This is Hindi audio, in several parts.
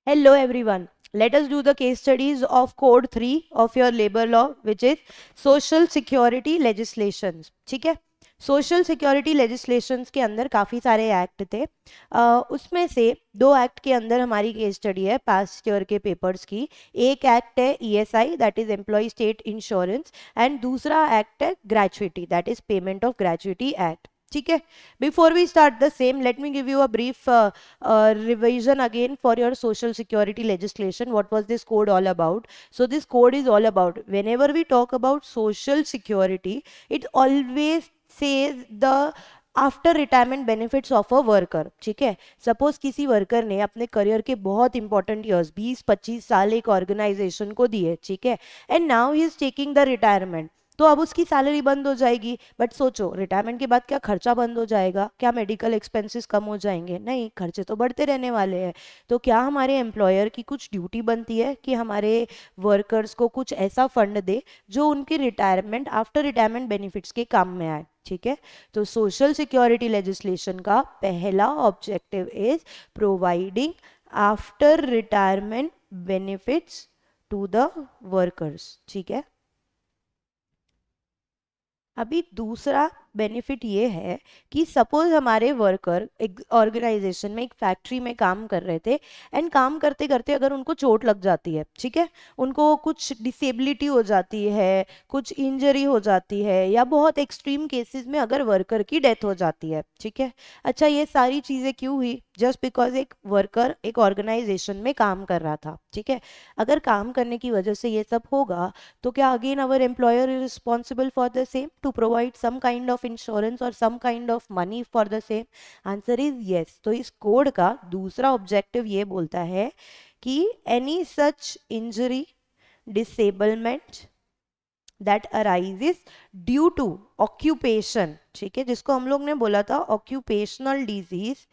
Hello everyone. Let us do the case studies of code 3 of your labor law, which is social security legislations. ठीक है, सोशल सिक्योरिटी लेजिस्लेशंस के अंदर काफ़ी सारे एक्ट थे। उसमें से दो एक्ट के अंदर हमारी केस स्टडी है पास्ट ईयर के पेपर्स की। एक एक्ट है ESI, that is employ state insurance, and दूसरा एक्ट है gratuity, that is payment of gratuity act. ठीक है, before we start the same, let me give you a brief revision again for your social security legislation. What was this code all about? So this code is all about, whenever we talk about social security, it always says the after retirement benefits of a worker. ठीक है, सपोज किसी वर्कर ने अपने करियर के बहुत इंपॉर्टेंट ईयर्स 20-25 साल एक ऑर्गेनाइजेशन को दिए, ठीक है, and now he is taking the retirement. तो अब उसकी सैलरी बंद हो जाएगी, बट सोचो रिटायरमेंट के बाद क्या खर्चा बंद हो जाएगा? क्या मेडिकल एक्सपेंसेस कम हो जाएंगे? नहीं, खर्चे तो बढ़ते रहने वाले हैं। तो क्या हमारे एम्प्लॉयर की कुछ ड्यूटी बनती है कि हमारे वर्कर्स को कुछ ऐसा फंड दे जो उनके रिटायरमेंट आफ्टर रिटायरमेंट बेनिफिट्स के काम में आए? ठीक है, तो सोशल सिक्योरिटी लेजिस्लेशन का पहला objective is providing after retirement benefits to the workers. ठीक है, अभी दूसरा बेनिफिट ये है कि सपोज हमारे वर्कर एक ऑर्गेनाइजेशन में एक फैक्ट्री में काम कर रहे थे, एंड काम करते करते अगर उनको चोट लग जाती है, ठीक है, उनको कुछ डिसेबिलिटी हो जाती है, कुछ इंजरी हो जाती है, या बहुत एक्सट्रीम केसेस में अगर वर्कर की डेथ हो जाती है। ठीक है, अच्छा ये सारी चीज़ें क्यों हुई? जस्ट बिकॉज एक वर्कर एक ऑर्गेनाइजेशन में काम कर रहा था। ठीक है, अगर काम करने की वजह से ये सब होगा तो क्या again our employer is responsible for the same to provide some kind of insurance और some kind of money for the same? Answer is yes. तो इस कोड का दूसरा ऑब्जेक्टिव ये बोलता है कि any such injury, disablement that arises due to occupation, ठीक है, जिसको हम लोग ने बोला था ऑक्यूपेशनल डिजीज,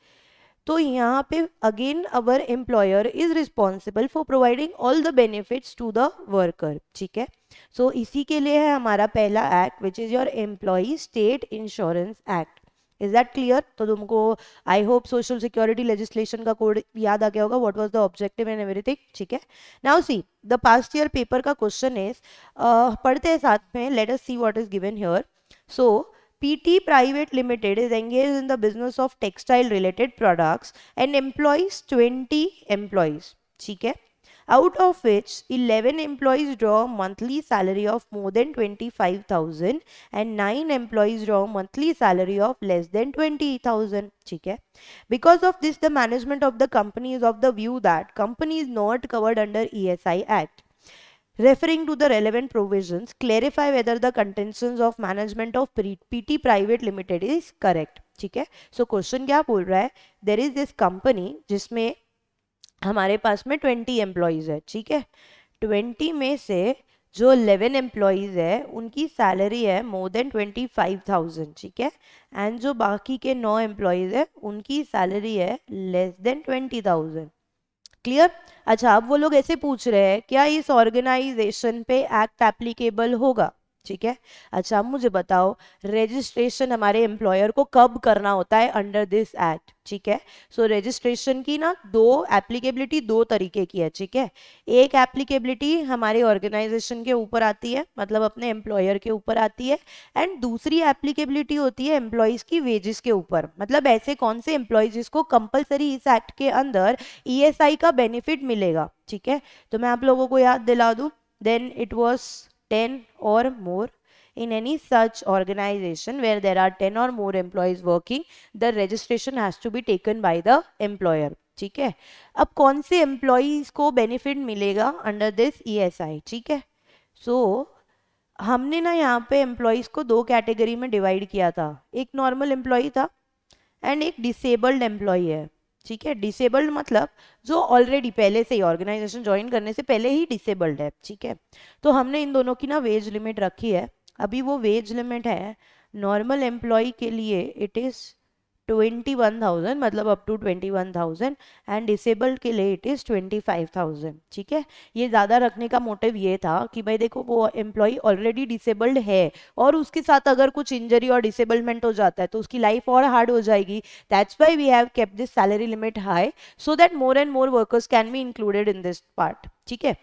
तो यहाँ पे again our employer is responsible for providing all the benefits to the worker. ठीक है, सो इसी के लिए है हमारा पहला act, which is your employ state insurance act. Is that clear? तो तुमको I hope social security legislation का कोड याद आ गया होगा, what was the objective and everything. ठीक है, now see the past year paper का क्वेश्चन इज, पढ़ते हैं साथ में, late us see what is given here. So PT Private Limited is engaged in the business of textile related products and employs 20 employees. ठीक है, out of which 11 employees draw a monthly salary of more than 25,000 and 9 employees draw a monthly salary of less than 20,000. ठीक है, because of this the management of the company is of the view that company is not covered under ESI Act. Referring to the relevant provisions, clarify whether the contentions of management of PT Private Limited is correct. ठीक है, सो क्वेश्चन क्या बोल रहा है? देर इज दिस कंपनी जिसमें हमारे पास में 20 एम्प्लॉयज है। ठीक है, 20 में से जो 11 एम्प्लॉयज है उनकी सैलरी है मोर देन 25,000। ठीक है, एंड जो बाकी के 9 एम्प्लॉयज है उनकी सैलरी है लेस देन 20,000। क्लियर? अच्छा, अब वो लोग ऐसे पूछ रहे हैं क्या इस ऑर्गेनाइजेशन पे एक्ट एप्लीकेबल होगा? ठीक है, अच्छा अब मुझे बताओ रजिस्ट्रेशन हमारे एम्प्लॉयर को कब करना होता है अंडर दिस एक्ट? ठीक है, सो रजिस्ट्रेशन की ना दो एप्लीकेबिलिटी, दो तरीके की है। ठीक है, एक एप्लीकेबिलिटी हमारे ऑर्गेनाइजेशन के ऊपर आती है, मतलब अपने एम्प्लॉयर के ऊपर आती है, एंड दूसरी एप्लीकेबिलिटी होती है एम्प्लॉयज की वेजेस के ऊपर। मतलब ऐसे कौन से एम्प्लॉयज जिसको कंपलसरी इस एक्ट के अंदर ESI का बेनिफिट मिलेगा। ठीक है, तो मैं आप लोगों को याद दिला दूं, then it was 10 or more. In any such organization where there are 10 or more employees working, the registration has to be taken by the employer. ठीक है, अब कौन से एम्प्लॉयज को बेनिफिट मिलेगा अंडर दिस ESI? ठीक है, सो हमने ना यहाँ पे एम्प्लॉयज को दो कैटेगरी में डिवाइड किया था। एक नॉर्मल एम्प्लॉय था एंड एक डिसेबल्ड एम्प्लॉय है। ठीक है, डिसेबल्ड मतलब जो ऑलरेडी पहले से ही ऑर्गेनाइजेशन ज्वाइन करने से पहले ही डिसेबल्ड है। ठीक है, तो हमने इन दोनों की ना वेज लिमिट रखी है। अभी वो वेज लिमिट है नॉर्मल एम्प्लॉय के लिए इट इज 21,000 मतलब अप टू 21,000 एंड डिसेबल्ड के लिए इट इज़ 25,000। ठीक है, ये ज़्यादा रखने का मोटिव ये था कि भाई देखो वो एम्प्लॉय ऑलरेडी डिसेबल्ड है और उसके साथ अगर कुछ इंजरी और डिसेबलमेंट हो जाता है तो उसकी लाइफ और हार्ड हो जाएगी। That's why we have kept this salary limit high so that more and more workers can be included in this part. ठीक है,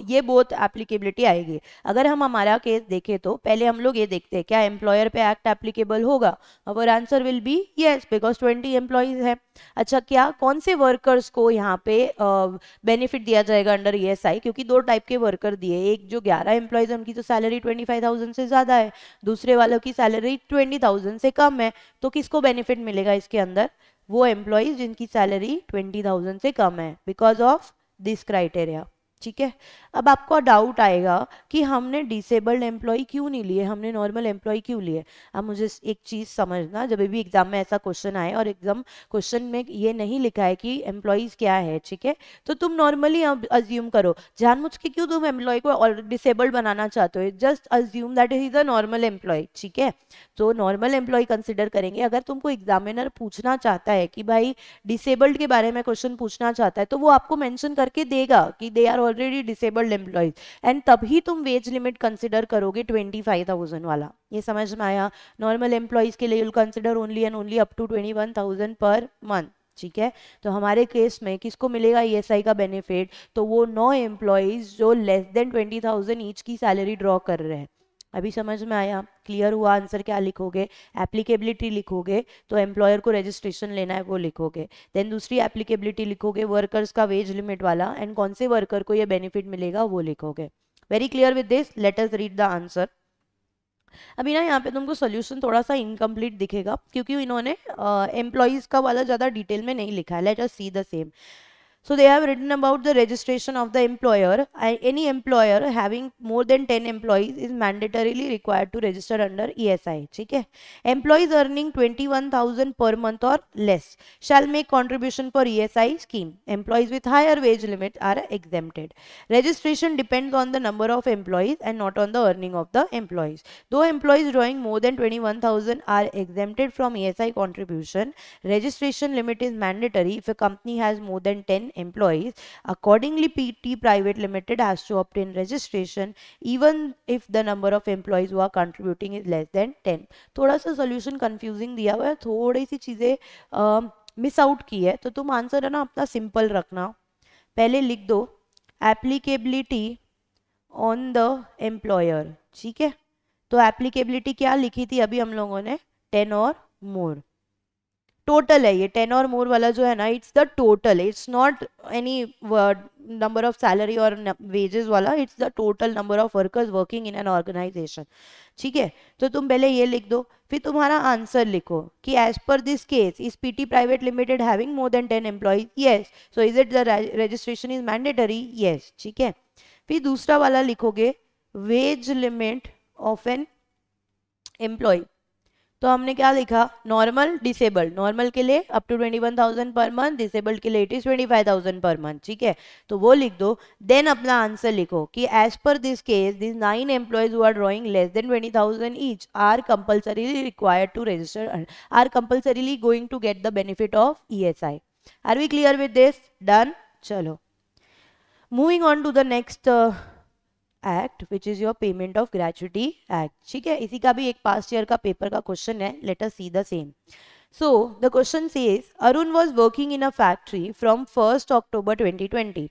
ये बहुत एप्लीकेबिलिटी आएगी। अगर हम हमारा केस देखें तो पहले हम लोग ये देखते हैं क्या एम्प्लॉयर पे एक्ट एप्लीकेबल होगा। Our answer will be yes because 20 employees है। अच्छा, क्या कौन से वर्कर्स को यहाँ पे बेनिफिट दिया जाएगा अंडर ईएसआई, क्योंकि दो टाइप के वर्कर दिए, एक जो 11 एम्प्लॉयज है उनकी तो सैलरी 25,000 से ज़्यादा है, दूसरे वालों की सैलरी 20,000 से कम है। तो किसको बेनिफिट मिलेगा इसके अंदर? वो एम्प्लॉयज जिनकी सैलरी 20,000 से कम है बिकॉज ऑफ दिस क्राइटेरिया। ठीक है, अब आपको डाउट आएगा कि हमने डिसेबल्ड एम्प्लॉय क्यों नहीं लिए, हमने नॉर्मल एम्प्लॉय क्यों लिए। अब मुझे एक चीज़ समझना, जब भी एग्जाम में ऐसा क्वेश्चन आए और एग्जाम क्वेश्चन में ये नहीं लिखा है कि एम्प्लॉयज क्या है, ठीक है, तो तुम नॉर्मली अज्यूम करो, जानबूझ के क्यों तुम एम्प्लॉय को डिसेबल्ड बनाना चाहते हो, just assume that is a normal employ. ठीक है, तो नॉर्मल एम्प्लॉय कंसिडर करेंगे। अगर तुमको एग्जामिनर पूछना चाहता है कि भाई डिसेबल्ड के बारे में क्वेश्चन पूछना चाहता है तो वो आपको मेंशन करके देगा कि they are already disabled employees, and तभी तुम वेज लिमिट कंसिडर करोगे 25,000 वाला। ये समझ में आया? नॉर्मल एम्प्लॉयज के लिए you'll consider only and only up to 21,000 पर मंथ। ठीक है, तो हमारे केस में किसको मिलेगा ईएसआई का बेनिफिट? तो वो 9 एम्प्लॉयज जो लेस देन 20,000 ईच की सैलरी ड्रॉ कर रहे हैं। अभी समझ में आया? क्लियर हुआ? आंसर क्या लिखोगे? एप्लीकेबिलिटी लिखोगे तो एम्प्लॉयर को रजिस्ट्रेशन लेना है वो लिखोगे, देन दूसरी एप्लीकेबिलिटी लिखोगे वर्कर्स का वेज लिमिट वाला, एंड कौन से वर्कर को ये बेनिफिट मिलेगा वो लिखोगे। Very clear with this? Late us read the answer. अभी ना यहाँ पे तुमको सोल्यूशन थोड़ा सा इनकम्प्लीट दिखेगा क्योंकि इन्होंने एम्प्लॉयज का वाला ज़्यादा डिटेल में नहीं लिखा है। Let us see the same. So they have written about the registration of the employer. Any employer having more than 10 employees is mandatorily required to register under ESI. ठीक है, employees earning 21,000 per month or less shall make contribution for ESI scheme. Employees with higher wage limit are exempted. Registration depends on the number of employees and not on the earning of the employees. Though employees drawing more than 21,000 are exempted from ESI contribution, registration limit is mandatory if a company has more than 10 employees. Accordingly, PT Private Limited has to obtain registration even if the number of employees who are contributing is less than 10. थोड़ा सा solution confusing दिया हुआ है, थोड़ी सी चीज़ें मिस आउट की है, तो तुम आंसर है ना अपना सिंपल रखना। पहले लिख दो एप्लीकेबिलिटी ऑन द एम्प्लॉयर। ठीक है, तो एप्लीकेबिलिटी क्या लिखी थी अभी हम लोगों ने? 10 और मोर। टोटल है ये 10 और मोर वाला जो है ना, it's the total, it's not any number of salary और वेजेस वाला, it's the total number of workers working in an organisation. ठीक है, तो तुम पहले ये लिख दो, फिर तुम्हारा आंसर लिखो कि as per this case is PT private limited having more than 10 employees, yes, so is it the registration is mandatory, yes. ठीक है, फिर दूसरा वाला लिखोगे wage limit of an employ, तो हमने क्या लिखा? नॉर्मल डिसेबल्ड, नॉर्मल के लिए अप टू 21,000 पर मंथ, डिसेबल्ड के लिए इट इज 25,000 पर मंथ। ठीक है, तो वो लिख दो, देन अपना आंसर लिखो कि as per this case this 9 employees who are drawing less than 20,000 each are compulsorily required to register, are compulsorily going to get the benefit of ESI. Are we clear with this? Done. चलो, moving on to the next act which is your payment of gratuity act. ठीक है, इसी का भी एक पास्ट ईयर का पेपर का क्वेश्चन है, let us see the same. So the question says Arun was working in a factory from 1st October 2020.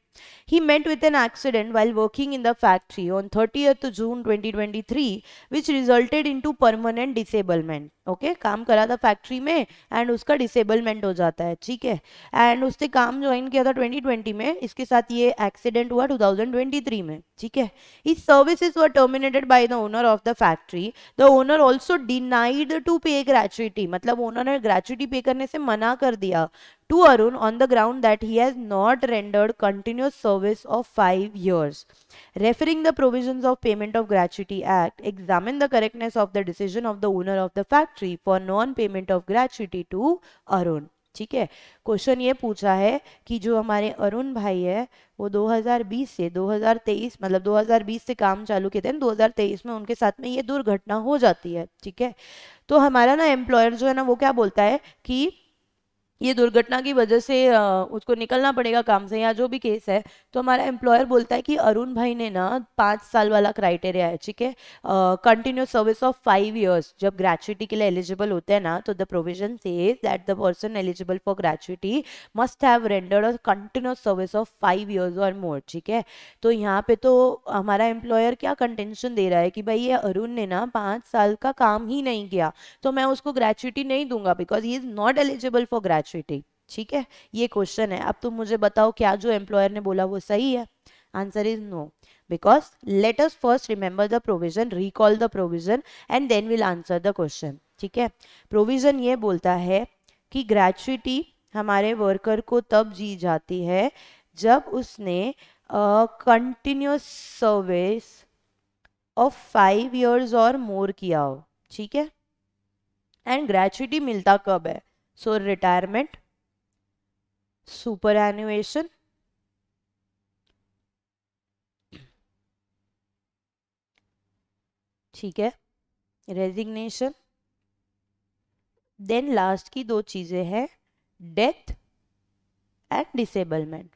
He met with an accident while working in the factory on 30th June 2023 which resulted into permanent disablement. Okay, काम करा था फैक्ट्री में एंड उसका डिसेबलमेंट हो जाता है. ठीक है, एंड उसने काम ज्वाइन किया था 2020 में, इसके साथ ये एक्सीडेंट हुआ 2023 में. ठीक है, his services were terminated by the owner of the factory. The owner also denied to pay gratuity, मतलब ओनर ने ग्रेचुइटी पे करने से मना कर दिया to Arun on the ground that he has not rendered continuous service of 5 years. Referring the provisions of Payment of Gratuity Act, examine the correctness of the decision of the owner of the factory for non-payment of gratuity to Arun. ठीक है। क्वेश्चन ये पूछा है कि जो हमारे अरुण भाई है वो 2020 से 2023 मतलब 2020 से काम चालू किए थे, 2023 में उनके साथ में ये दुर्घटना हो जाती है। ठीक है। तो हमारा ना एम्प्लॉयर जो है ना वो क्या बोलता है कि ये दुर्घटना की वजह से उसको निकलना पड़ेगा काम से या जो भी केस है, तो हमारा एम्प्लॉयर बोलता है कि अरुण भाई ने ना 5 साल वाला क्राइटेरिया है। ठीक है। कंटिन्यूस सर्विस ऑफ 5 years जब ग्रेचुइटी के लिए एलिजिबल होते हैं ना, तो the provision says that the person eligible for gratuity must have rendered a continuous service of 5 years और मोर। ठीक है। तो यहाँ पे तो हमारा एम्प्लॉयर क्या कंटेंशन दे रहा है कि भाई ये अरुण ने ना 5 साल का काम ही नहीं किया, तो मैं उसको ग्रेचुइटी नहीं दूंगा because he is not eligible for gratuity. ठीक है। ये क्वेश्चन है। अब तुम मुझे बताओ क्या जो एम्प्लॉयर ने बोला वो सही है? Answer is no, because let us first remember the provision, recall the provision and then will answer the question. ठीक है। प्रोविजन ये बोलता है कि ग्रेचुइटी हमारे वर्कर को तब दी जाती है जब उसने कंटिन्यूस सर्विस ऑफ 5 years और मोर किया हो। ठीक है। एंड ग्रेचुइटी मिलता कब है? सो रिटायरमेंट, सुपर एनुएशन, ठीक है, रेजिग्नेशन, देन लास्ट की 2 चीजें हैं डेथ एंड डिसेबलमेंट।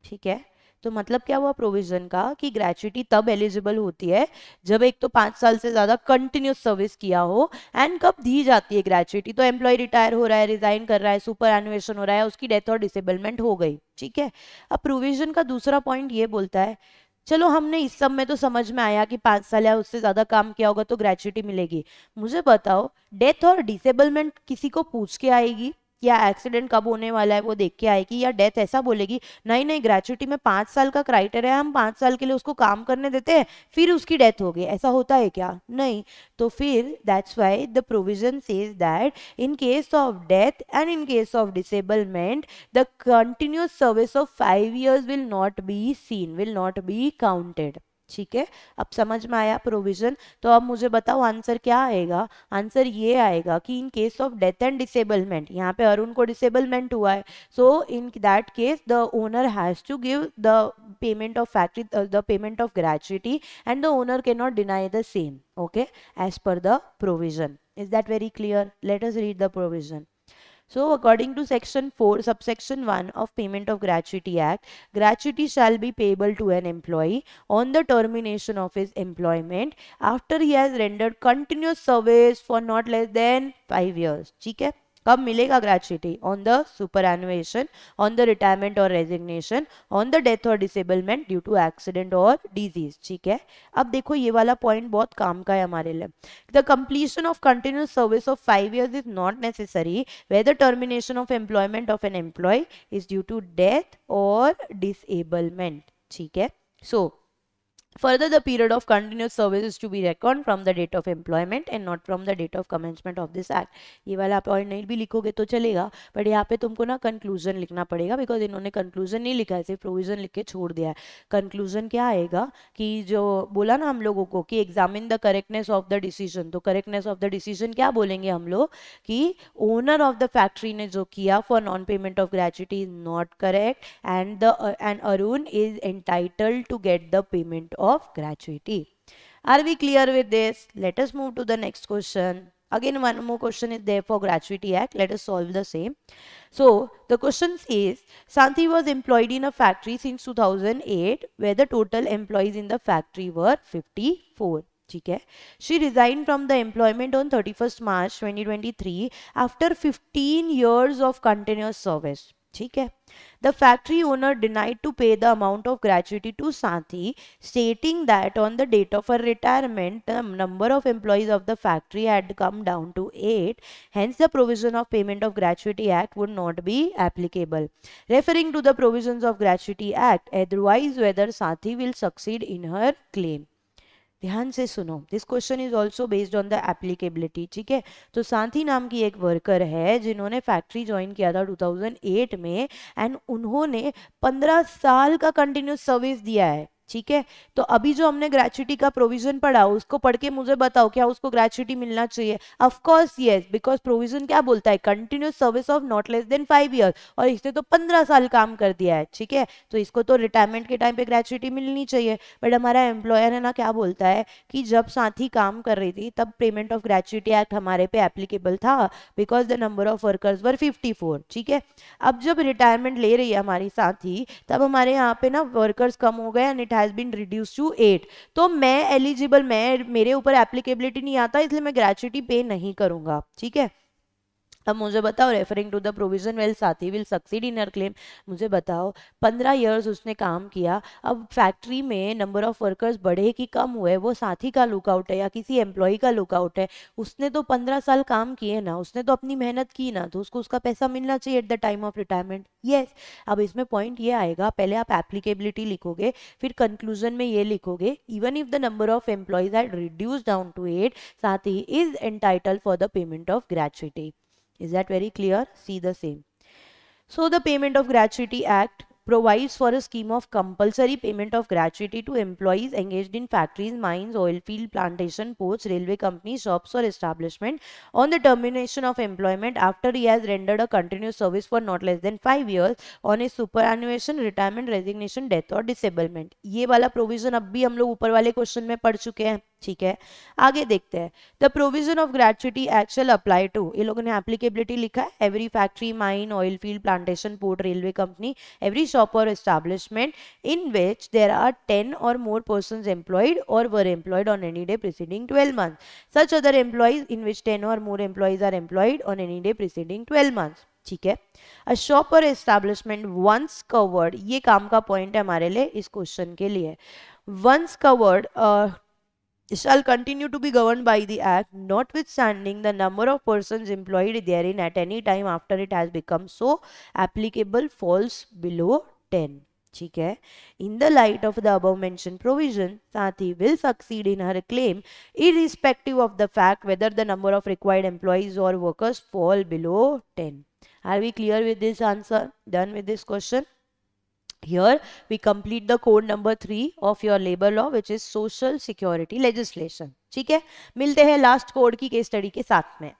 ठीक है। तो मतलब क्या हुआ प्रोविजन का कि ग्रेचुइटी तब एलिजिबल होती है जब एक तो 5 साल से ज्यादा कंटिन्यूस सर्विस किया हो। एंड कब दी जाती है ग्रेचुइटी? तो एम्प्लॉय रिटायर हो रहा है, रिजाइन कर रहा है, सुपर एनुएशन हो रहा है, उसकी डेथ और डिसेबलमेंट हो गई। ठीक है। अब प्रोविजन का दूसरा पॉइंट ये बोलता है, चलो हमने इस सब में तो समझ में आया कि 5 साल या उससे ज्यादा काम किया होगा तो ग्रेचुइटी मिलेगी। मुझे बताओ डेथ और डिसेबलमेंट किसी को पूछ के आएगी या एक्सीडेंट कब होने वाला है वो देख के आएगी, या डेथ ऐसा बोलेगी नहीं नहीं ग्रेचुइटी में 5 साल का क्राइटेरिया है, हम 5 साल के लिए उसको काम करने देते हैं फिर उसकी डेथ हो गई, ऐसा होता है क्या? नहीं। तो फिर that's why the provision says that in case of death and in case of disablement the continuous service of 5 years will not be seen, will not be counted. ठीक है। अब समझ में आया प्रोविजन? तो अब मुझे बताओ आंसर क्या आएगा? आंसर ये आएगा कि in case of death and disablement, यहाँ पे अरुण को डिसेबलमेंट हुआ है, so in that case the owner has to give the payment of factory, the payment of gratuity and the owner can not deny the same, okay, as per the provision. Is that very clear? Let us read the provision. So, according to Section 4, Subsection 1 of Payment of Gratuity Act, gratuity shall be payable to an employee on the termination of his employment after he has rendered continuous service for not less than 5 years. ठीक है। कब मिलेगा gratuity? On the superannuation, on the retirement और रेजिग्नेशन, ऑन द डेथ और डिसेबलमेंट ड्यू टू एक्सीडेंट और डिजीज। ठीक है। अब देखो ये वाला पॉइंट बहुत काम का है हमारे लिए। The completion of continuous service of 5 years is not necessary where the termination of employment of an employee is due to death or disablement. ठीक है। So further the period of continuous service is to be reckoned from the date of employment and not from the date of commencement of this act. ये वाला पॉइंट नहीं भी लिखोगे तो चलेगा, बट यहाँ पे तुमको ना कंक्लूजन लिखना पड़ेगा बिकॉज इन्होंने कंक्लूजन नहीं लिखा है, सिर्फ प्रोविजन लिख के छोड़ दिया है। कंक्लूजन क्या आएगा कि जो बोला ना हम लोगों को कि examine the correctness of the decision, तो करेक्टनेस ऑफ द डिसीजन क्या बोलेंगे हम लोग कि ओनर ऑफ द फैक्ट्री ने जो किया for non payment of gratuity is not correct and Arun is entitled to get the payment of gratuity. Are we clear with this? Let us move to the next question. Again, one more question is there for Gratuity Act. Let us solve the same. So, the question says, Santi was employed in a factory since 2008 where the total employees in the factory were 54. ठीक है. She resigned from the employment on 31st March 2023 after 15 years of continuous service. ठीक है. The factory owner denied to pay the amount of gratuity to Santi, stating that on the date of her retirement, the number of employees of the factory had come down to 8. Hence, the provision of Payment of Gratuity Act would not be applicable. Referring to the provisions of Gratuity Act, advise whether Santi will succeed in her claim. ध्यान से सुनो, this question is also based on the applicability. ठीक है। तो सांथी नाम की एक वर्कर है जिन्होंने फैक्ट्री ज्वाइन किया था 2008 में एंड उन्होंने 15 साल का कंटिन्यूस सर्विस दिया है। ठीक है। तो अभी जो हमने ग्रेच्युटी का प्रोविजन पढ़ा उसको पढ़ के मुझे बताओ क्या उसको ग्रेच्युटी मिलना चाहिए? Of course yes, because provision क्या बोलता है? Continuous service of not less than 5 year, और इसने तो 15 साल काम कर दिया है, ठीक है, तो इसको तो रिटायरमेंट के टाइम पे ग्रेच्युटी मिलनी चाहिए। बट हमारा एम्प्लॉयर है ना क्या बोलता है कि जब साथी काम कर रही थी तब पेमेंट ऑफ ग्रेच्युटी एक्ट हमारे पे एप्लीकेबल था, because the number of workers वर 54, ठीक है। अब जब रिटायरमेंट ले रही है हमारी साथी तब हमारे यहाँ पे ना वर्कर्स कम हो गए and it has been reduce to 8, तो मैं एलिजिबल, मैं मेरे ऊपर एप्लीकेबिलिटी नहीं आता, इसलिए मैं ग्रेच्युटी पे नहीं करूंगा, ठीक है। अब मुझे बताओ, referring to the provision well Sathi will succeed in her claim, मुझे बताओ 15 इयर्स उसने काम किया, अब फैक्ट्री में नंबर ऑफ वर्कर्स बढ़े कि कम हुए वो साथी का लुकआउट है या किसी एम्प्लॉय का लुकआउट है, उसने तो 15 साल काम किए ना, उसने तो अपनी मेहनत की ना, तो उसको उसका पैसा मिलना चाहिए at the time of retirement, yes. अब इसमें पॉइंट ये आएगा, पहले आप एप्लीकेबिलिटी लिखोगे, फिर कंक्लूजन में ये लिखोगे, even if the number of employees had reduce down to 8, साथी is entitled for the payment of gratuity. Is that very clear? See the same. So the Payment of Gratuity Act provides for a scheme of compulsory payment of gratuity to employees engaged in factories, mines, oil field, plantation, ports, railway companies, shops or establishment on the termination of employment after he has rendered a continuous service for not less than 5 years on his superannuation, retirement, resignation, death or disablement. ये वाला provision अब भी हम लोग ऊपर वाले क्वेश्चन में पढ़ चुके हैं, ठीक है। आगे देखते हैं, the provision of gratuity act shall apply to, ये लोगों ने एप्लीकेबिलिटी लिखा है, every factory, mine, oil field, plantation, port, railway company, every shop or establishment in which there are 10 or more persons employed or were employed on any day preceding 12 months. Such other employees in which 10 or more employees are employed on any day preceding 12 months. ठीक है। अ शॉप और एस्टैब्लिशमेंट वंस कवर्ड, ये काम का पॉइंट है हमारे लिए इस क्वेश्चन के लिए, once covered shall continue to be governed by the act, notwithstanding the number of persons employed therein at any time after it has become so applicable falls below 10. ठीक है। In the light of the above mentioned provision, साथी will succeed in her claim irrespective of the fact whether the number of required employees or workers fall below 10. Are we clear with this answer? Done with this question? Here we complete the code number 3 of your labor law, which is social security legislation. ठीक है, मिलते हैं लास्ट कोड की केस स्टडी के साथ में।